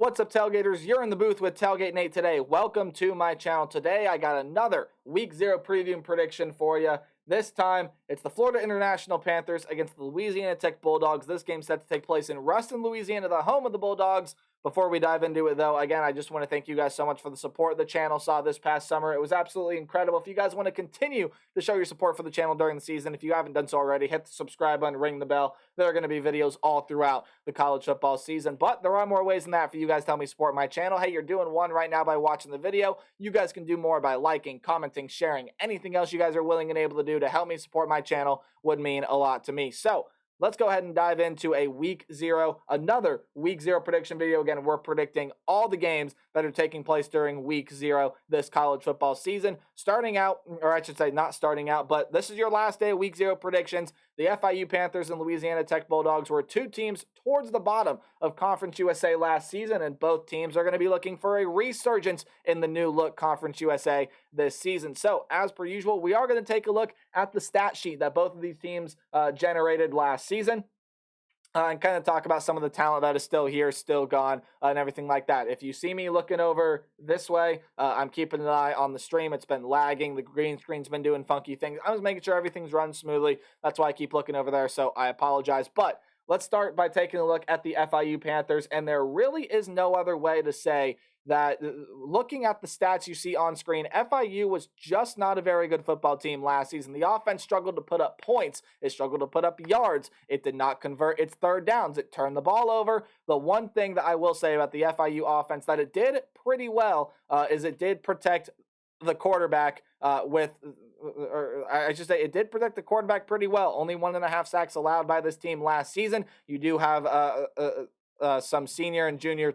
What's up, Tailgaters? You're in the booth with Tailgate Nate today. Welcome to my channel. Today, I got another Week 0 preview and prediction for you. This time, it's the Florida International Panthers against the Louisiana Tech Bulldogs. This game's set to take place in Ruston, Louisiana, the home of the Bulldogs. Before we dive into it, though, again, I just want to thank you guys so much for the support the channel saw this past summer. It was absolutely incredible. If you guys want to continue to show your support for the channel during the season, if you haven't done so already, hit the subscribe button, ring the bell. There are going to be videos all throughout the college football season, but there are more ways than that for you guys to help me support my channel. Hey, you're doing one right now by watching the video. You guys can do more by liking, commenting, sharing. Anything else you guys are willing and able to do to help me support my channel would mean a lot to me. So, let's go ahead and dive into a Week 0, another Week 0 prediction video. Again, we're predicting all the games that are taking place during Week 0 this college football season. Starting out, or I should say not starting out, but this is your last day of Week 0 predictions. The FIU Panthers and Louisiana Tech Bulldogs were two teams towards the bottom of Conference USA last season, and both teams are going to be looking for a resurgence in the new look Conference USA this season. So, as per usual, we are going to take a look at the stat sheet that both of these teams generated last season. And kind of talk about some of the talent that is still here, still gone, and everything like that. If you see me looking over this way, I'm keeping an eye on the stream. It's been lagging. The green screen's been doing funky things. I was making sure everything's run smoothly. That's why I keep looking over there, so I apologize. But let's start by taking a look at the FIU Panthers, and there really is no other way to say that looking at the stats you see on screen, FIU was just not a very good football team last season. The offense struggled to put up points. It struggled to put up yards. It did not convert its third downs. It turned the ball over. The one thing that I will say about the FIU offense that it did pretty well is it did protect the quarterback it did protect the quarterback pretty well. Only 1.5 sacks allowed by this team last season. You do have some senior and junior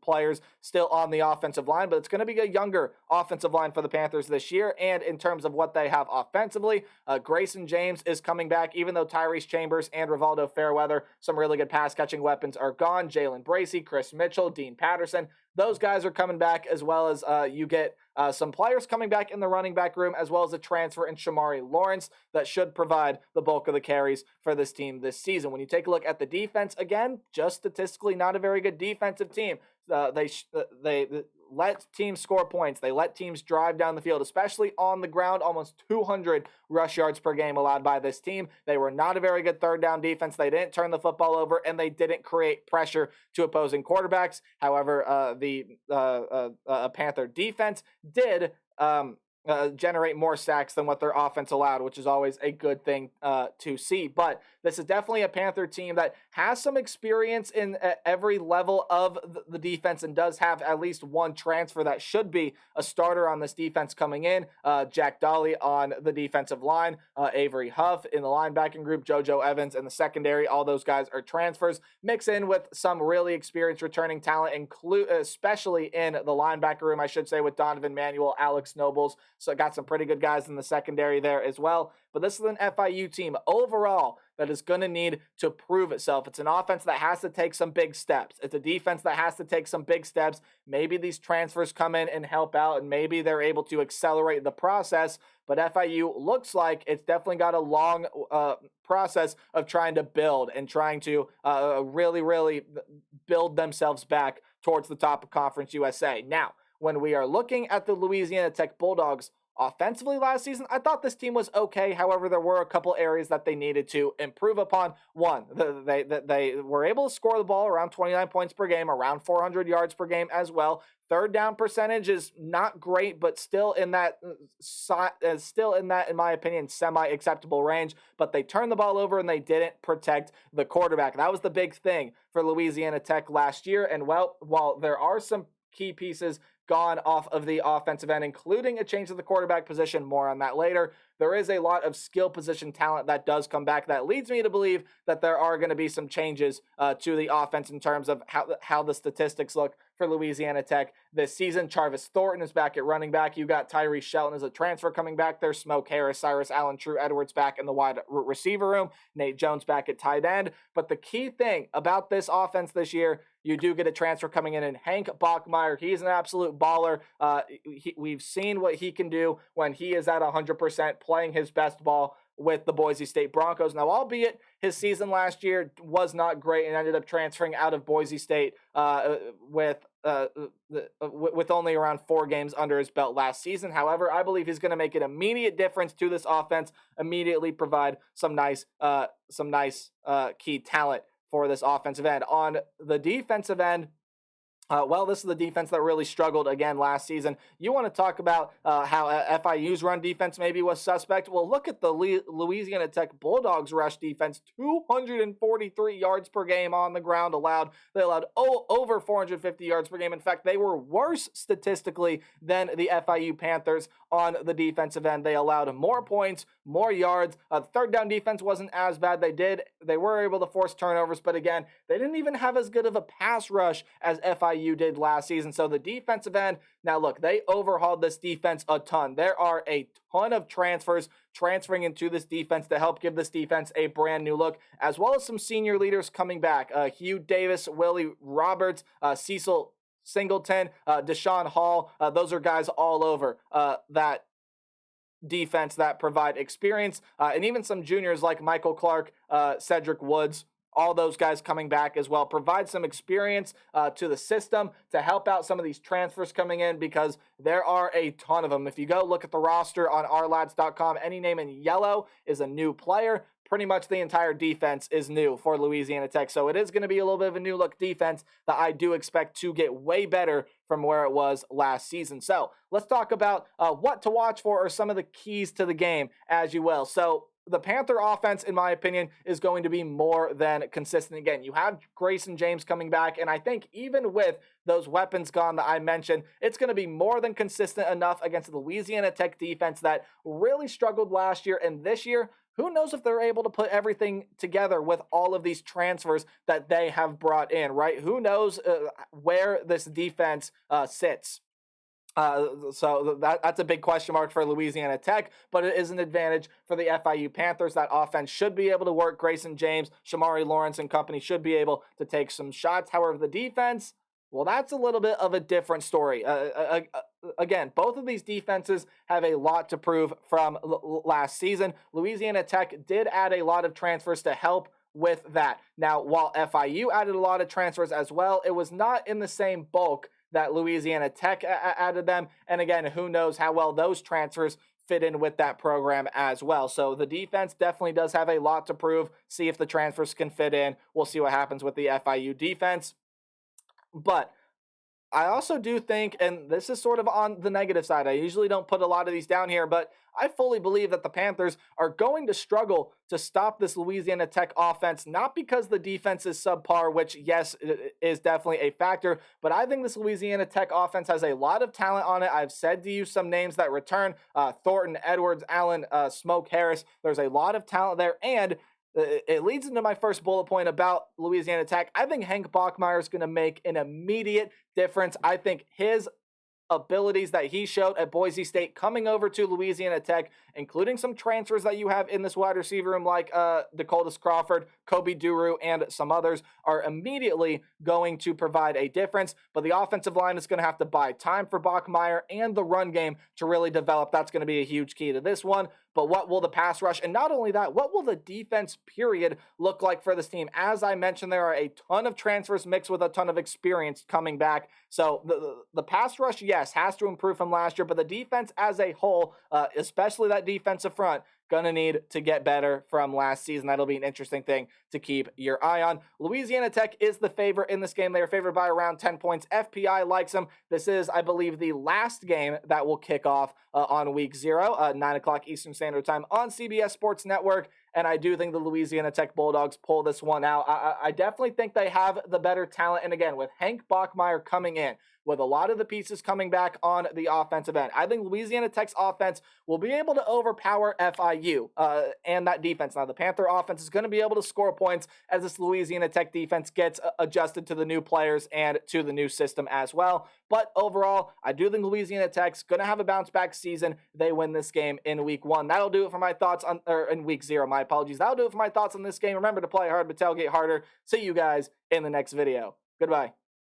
players still on the offensive line, but it's going to be a younger offensive line for the Panthers this year. And in terms of what they have offensively, Grayson James is coming back, even though Tyrese Chambers and Rivaldo Fairweather, some really good pass-catching weapons, are gone. Jalen Bracey, Chris Mitchell, Dean Patterson, those guys are coming back, as well as you get some players coming back in the running back room, as well as a transfer in Shamari Lawrence that should provide the bulk of the carries for this team this season. When you take a look at the defense, again, just statistically not a very good defensive team. They let teams score points. They let teams drive down the field, especially on the ground. Almost 200 rush yards per game allowed by this team. They were not a very good third down defense. They didn't turn the football over, and they didn't create pressure to opposing quarterbacks. However, the Panther defense did generate more sacks than what their offense allowed, which is always a good thing to see. But this is definitely a Panther team that has some experience in every level of the defense and does have at least one transfer that should be a starter on this defense coming in. Jack Dolly on the defensive line, Avery Huff in the linebacking group, JoJo Evans in the secondary. All those guys are transfers. Mix in with some really experienced returning talent, especially in the linebacker room, I should say, with Donovan Manuel, Alex Nobles. So got some pretty good guys in the secondary there as well. But this is an FIU team overall that is going to need to prove itself. It's an offense that has to take some big steps. It's a defense that has to take some big steps. Maybe these transfers come in and help out, and maybe they're able to accelerate the process. But FIU looks like it's definitely got a long process of trying to build and trying to really build themselves back towards the top of Conference USA. Now, when we are looking at the Louisiana Tech Bulldogs offensively last season, I thought this team was okay. However, there were a couple areas that they needed to improve upon. One, they were able to score the ball around 29 points per game, around 400 yards per game as well. Third down percentage is not great, but still in that, in my opinion, semi-acceptable range. But they turned the ball over and they didn't protect the quarterback. That was the big thing for Louisiana Tech last year. And while there are some key pieces gone off of the offensive end, including a change to the quarterback position. More on that later. There is a lot of skill position talent that does come back. That leads me to believe that there are going to be some changes to the offense in terms of how the statistics look for Louisiana Tech this season. Charvis Thornton is back at running back. You got Tyree Shelton as a transfer coming back there. Smoke Harris, Cyrus Allen, True Edwards back in the wide receiver room. Nate Jones back at tight end. But the key thing about this offense this year, you do get a transfer coming in Hank Bachmeier. He's an absolute baller. We've seen what he can do when he is at 100%, playing his best ball. with the Boise State Broncos. Now, albeit his season last year was not great and ended up transferring out of Boise State with only around 4 games under his belt last season. However, I believe he's going to make an immediate difference to this offense, immediately provide some nice key talent for this offensive end. On the defensive end, this is the defense that really struggled again last season. You want to talk about how FIU's run defense maybe was suspect? Well, look at the Louisiana Tech Bulldogs rush defense, 243 yards per game on the ground allowed. They allowed over 450 yards per game. In fact, they were worse statistically than the FIU Panthers on the defensive end. They allowed more points, more yards. Third down defense wasn't as bad. They were able to force turnovers, but again, they didn't even have as good of a pass rush as FIU did last season. So the defensive end, now look, they overhauled this defense a ton. There are a ton of transferring into this defense to help give this defense a brand new look, as well as some senior leaders coming back. Hugh Davis, Willie Roberts, Cecil Singleton, Deshaun Hall. Those are guys all over that defense that provide experience, and even some juniors like Michael Clark, Cedric Woods. All those guys coming back as well provide some experience to the system to help out some of these transfers coming in, because there are a ton of them. If you go look at the roster on ourlads.com, any name in yellow is a new player. Pretty much the entire defense is new for Louisiana Tech. So it is going to be a little bit of a new look defense that I do expect to get way better from where it was last season. So let's talk about what to watch for, or some of the keys to the game, as you will. So the Panther offense, in my opinion, is going to be more than consistent. Again, you have Grayson James coming back, and I think even with those weapons gone that I mentioned, it's going to be more than consistent enough against the Louisiana Tech defense that really struggled last year. And this year, who knows if they're able to put everything together with all of these transfers that they have brought in, right? Who knows where this defense sits. So that's a big question mark for Louisiana Tech, but it is an advantage for the FIU Panthers. That offense should be able to work. Grayson James, Shamari Lawrence, and company should be able to take some shots. However, the defense, well, that's a little bit of a different story. Again, both of these defenses have a lot to prove from last season. Louisiana Tech did add a lot of transfers to help with that. Now, while FIU added a lot of transfers as well, it was not in the same bulk that Louisiana Tech added them. And again, who knows how well those transfers fit in with that program as well. So the defense definitely does have a lot to prove. See if the transfers can fit in. We'll see what happens with the FIU defense. But I also do think, and this is sort of on the negative side, I usually don't put a lot of these down here, but I fully believe that the Panthers are going to struggle to stop this Louisiana Tech offense, not because the defense is subpar, which, yes, is definitely a factor, but I think this Louisiana Tech offense has a lot of talent on it. I've said to you some names that return, Thornton, Edwards, Allen, Smoke Harris. There's a lot of talent there, and it leads into my first bullet point about Louisiana Tech. I think Hank Bachmeier is going to make an immediate difference. I think his abilities that he showed at Boise State coming over to Louisiana Tech, including some transfers that you have in this wide receiver room like Dakotas Crawford, Kobe Duru, and some others, are immediately going to provide a difference. But the offensive line is going to have to buy time for Bachmeier and the run game to really develop. That's going to be a huge key to this one. But what will the pass rush, and not only that, what will the defense period look like for this team? As I mentioned, there are a ton of transfers mixed with a ton of experience coming back. So the pass rush, yes, has to improve from last year, but the defense as a whole, especially that defensive front, going to need to get better from last season. That'll be an interesting thing to keep your eye on. Louisiana Tech is the favorite in this game. They are favored by around 10 points. FPI likes them. This is, I believe, the last game that will kick off on week 0, 9 o'clock Eastern Standard Time on CBS Sports Network. And I do think the Louisiana Tech Bulldogs pull this one out. I definitely think they have the better talent. And again, with Hank Bachmeier coming in, with a lot of the pieces coming back on the offensive end, I think Louisiana Tech's offense will be able to overpower FIU and that defense. Now, the Panther offense is going to be able to score points as this Louisiana Tech defense gets adjusted to the new players and to the new system as well. But overall, I do think Louisiana Tech's going to have a bounce-back season. They win this game in week 1. That'll do it for my thoughts on, or in week 0, my apologies. That'll do it for my thoughts on this game. Remember to play hard, but tailgate harder. See you guys in the next video. Goodbye.